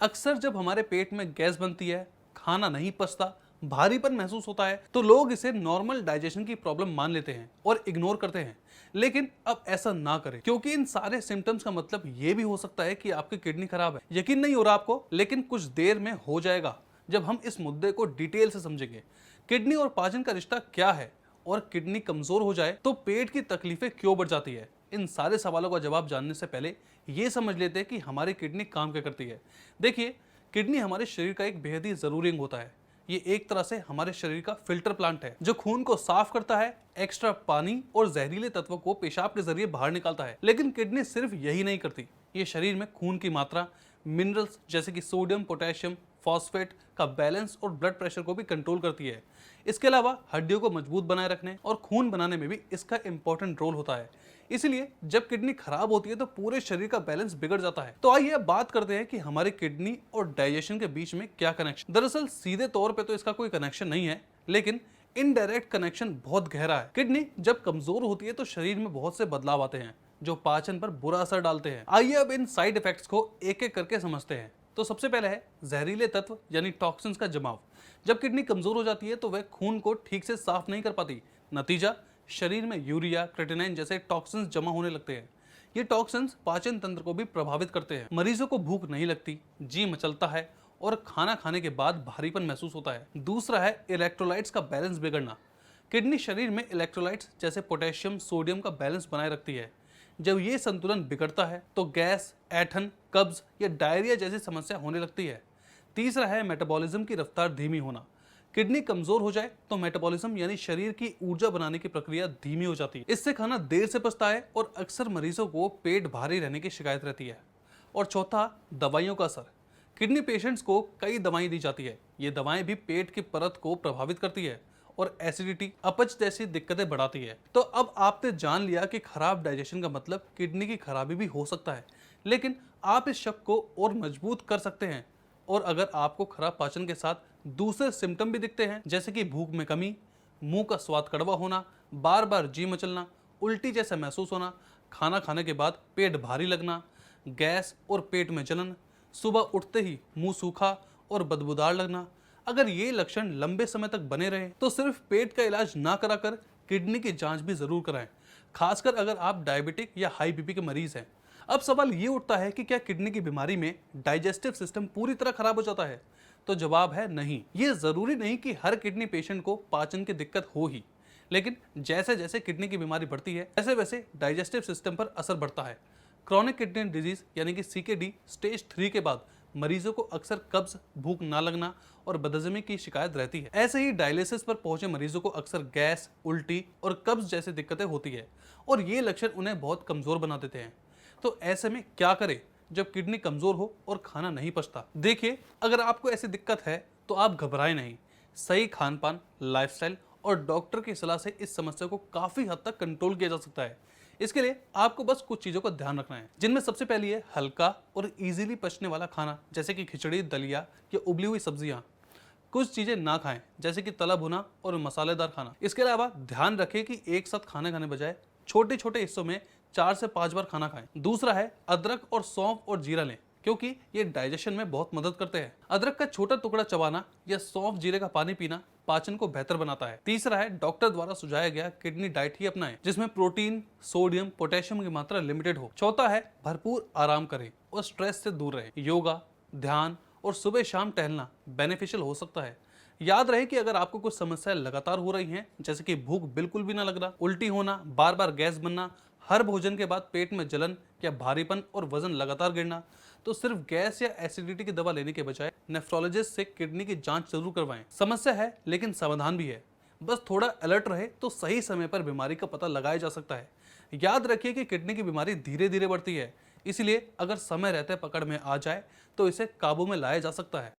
अक्सर जब हमारे पेट में गैस बनती है, खाना नहीं पचता, भारीपन महसूस होता है, तो लोग इसे नॉर्मल डाइजेशन की प्रॉब्लम मान लेते हैं और इग्नोर करते हैं। लेकिन अब ऐसा ना करें, क्योंकि इन सारे सिम्टम्स का मतलब ये भी हो सकता है कि आपकी किडनी खराब है। यकीन नहीं हो रहा आपको, लेकिन कुछ देर में हो जाएगा जब हम इस मुद्दे को डिटेल से समझेंगे। किडनी और पाचन का रिश्ता क्या है, और किडनी कमजोर हो जाए तो पेट की तकलीफें क्यों बढ़ जाती है। इन सारे सवालों का जवाब जानने से पहले ये समझ लेते हैं कि हमारी किडनी काम क्या करती है। देखिए, किडनी हमारे शरीर का एक बेहद ही जरूरी अंग होता है। ये एक तरह से हमारे शरीर का फिल्टर प्लांट है, जो खून को साफ करता है, एक्स्ट्रा पानी और जहरीले तत्वों को पेशाब के जरिए बाहर निकालता है। लेकिन किडनी सिर्फ यही नहीं करती, ये शरीर में खून की मात्रा, मिनरल्स जैसे कि सोडियम, पोटेशियम, फॉस्फेट का बैलेंस और ब्लड प्रेशर को भी कंट्रोल करती है। इसके अलावा हड्डियों को मजबूत बनाए रखने और खून बनाने में भी इसका इंपॉर्टेंट रोल होता है। इसलिए जब किडनी खराब होती है तो पूरे शरीर का बैलेंस बिगड़ जाता है। तो आइए अब बात करते हैं कि हमारी किडनी और डाइजेशन के बीच में क्या कनेक्शन। दरअसल सीधे तौर पे तो इसका कोई कनेक्शन नहीं है, लेकिन इनडायरेक्ट कनेक्शन बहुत गहरा है। किडनी जब कमजोर होती है तो शरीर में बहुत से बदलाव आते हैं, जो पाचन पर बुरा असर डालते हैं। आइए अब इन साइड इफेक्ट्स को एक एक करके समझते हैं। तो सबसे पहले है जहरीले तत्व यानी टॉक्सिन्स का जमाव। जब किडनी कमजोर हो जाती है तो वह खून को ठीक से साफ नहीं कर पाती। नतीजा, शरीर में यूरिया, क्रेटिनाइन जैसे टॉक्सिन्स जमा होने लगते हैं। ये टॉक्सिन्स पाचन तंत्र को भी प्रभावित करते हैं। मरीजों को भूख नहीं लगती, जी मचलता है और खाना खाने के बाद भारीपन महसूस होता है। दूसरा है इलेक्ट्रोलाइट्स का बैलेंस बिगड़ना। किडनी शरीर में इलेक्ट्रोलाइट्स जैसे पोटेशियम, सोडियम का बैलेंस बनाए रखती है। जब ये संतुलन बिगड़ता है तो गैस, ऐंठन, कब्ज या डायरिया जैसी समस्या होने लगती है। तीसरा है मेटाबॉलिज्म की रफ्तार धीमी होना। किडनी कमजोर हो जाए तो मेटाबॉलिज्म यानी शरीर की ऊर्जा बनाने की प्रक्रिया धीमी हो जाती है। इससे खाना देर से पचता है और अक्सर मरीजों को पेट भारी रहने की शिकायत रहती है। और चौथा, दवाइयों का असर। किडनी पेशेंट्स को कई दवाएं दी जाती है। ये दवाएं भी पेट की परत को प्रभावित करती है और एसिडिटी, अपच जैसी दिक्कतें बढ़ाती है। तो अब आपने जान लिया कि खराब डाइजेशन का मतलब किडनी की खराबी भी हो सकता है, लेकिन आप इस शक को और मजबूत कर सकते हैं। और अगर आपको खराब पाचन के साथ दूसरे सिम्टम भी दिखते हैं, जैसे कि भूख में कमी, मुंह का स्वाद कड़वा होना, बार बार जी मचलना, उल्टी जैसा महसूस होना, खाना खाने के बाद पेट भारी लगना, गैस और पेट में जलन, सुबह उठते ही मुंह सूखा और बदबूदार लगना, अगर ये लक्षण लंबे समय तक बने रहे तो सिर्फ पेट का इलाज ना कराकर किडनी की जांच भी जरूर कराएं, खासकर अगर आप डायबिटिक या हाई बीपी के मरीज हैं। अब सवाल ये उठता है कि क्या किडनी की बीमारी में डाइजेस्टिव सिस्टम पूरी तरह खराब हो जाता है? तो जवाब है नहीं। ये जरूरी नहीं कि हर किडनी पेशेंट को पाचन की दिक्कत हो ही, लेकिन जैसे जैसे किडनी की बीमारी बढ़ती है वैसे वैसे डाइजेस्टिव सिस्टम पर असर बढ़ता है। क्रॉनिक किडनी डिजीज यानी कि CKD स्टेज 3 के बाद मरीजों को अक्सर कब्ज, भूख ना लगना और बदहजमी की शिकायत रहती है। ऐसे ही डायलिसिस पर पहुंचे मरीजों को अक्सर गैस, उल्टी और कब्ज जैसी दिक्कतें होती है, और ये लक्षण उन्हें बहुत कमजोर बना देते हैं। तो ऐसे में क्या करें जब किडनी कमजोर हो और खाना नहीं पचता? देखिए, अगर आपको ऐसी दिक्कत है तो आप घबराएं नहीं। सही खान पान, लाइफस्टाइल और डॉक्टर की सलाह से इस समस्या को काफी हद तक कंट्रोल किया जा सकता है। इसके लिए आपको बस कुछ चीजों का ध्यान रखना है, जिनमें सबसे पहली है हल्का और इजीली पचने वाला खाना, जैसे कि खिचड़ी, दलिया या उबली हुई सब्जियां। कुछ चीजें ना खाएं, जैसे कि तला भुना और मसालेदार खाना। इसके अलावा ध्यान रखें कि एक साथ खाना खाने बजाय छोटे छोटे हिस्सों में 4 से 5 बार खाना खाएं। दूसरा है अदरक और सौंफ और जीरा लें, क्योंकि ये डाइजेशन में बहुत मदद करते हैं। अदरक का छोटा टुकड़ा चबाना या सौंफ जीरे का पानी पीना पाचन को बेहतर बनाता है। तीसरा है डॉक्टर द्वारा सुझाया गया किडनी डाइट ही अपनाएं, जिसमें प्रोटीन, सोडियम, पोटेशियम की मात्रा लिमिटेड हो। चौथा है भरपूर आराम करें और स्ट्रेस से दूर रहें। योगा, ध्यान और सुबह शाम टहलना बेनिफिशियल हो सकता है। याद रहे कि अगर आपको कुछ समस्याएं लगातार हो रही हैं, जैसे कि भूख बिल्कुल भी ना लगना, उल्टी होना, बार बार गैस बनना, हर भोजन के बाद पेट में जलन या भारीपन और वजन लगातार गिरना, तो सिर्फ गैस या एसिडिटी की दवा लेने के बजाय नेफ्रोलॉजिस्ट से किडनी की जांच जरूर करवाएं। समस्या है लेकिन समाधान भी है, बस थोड़ा अलर्ट रहे तो सही समय पर बीमारी का पता लगाया जा सकता है। याद रखिए कि किडनी की बीमारी धीरे धीरे बढ़ती है, इसलिए अगर समय रहते पकड़ में आ जाए तो इसे काबू में लाया जा सकता है।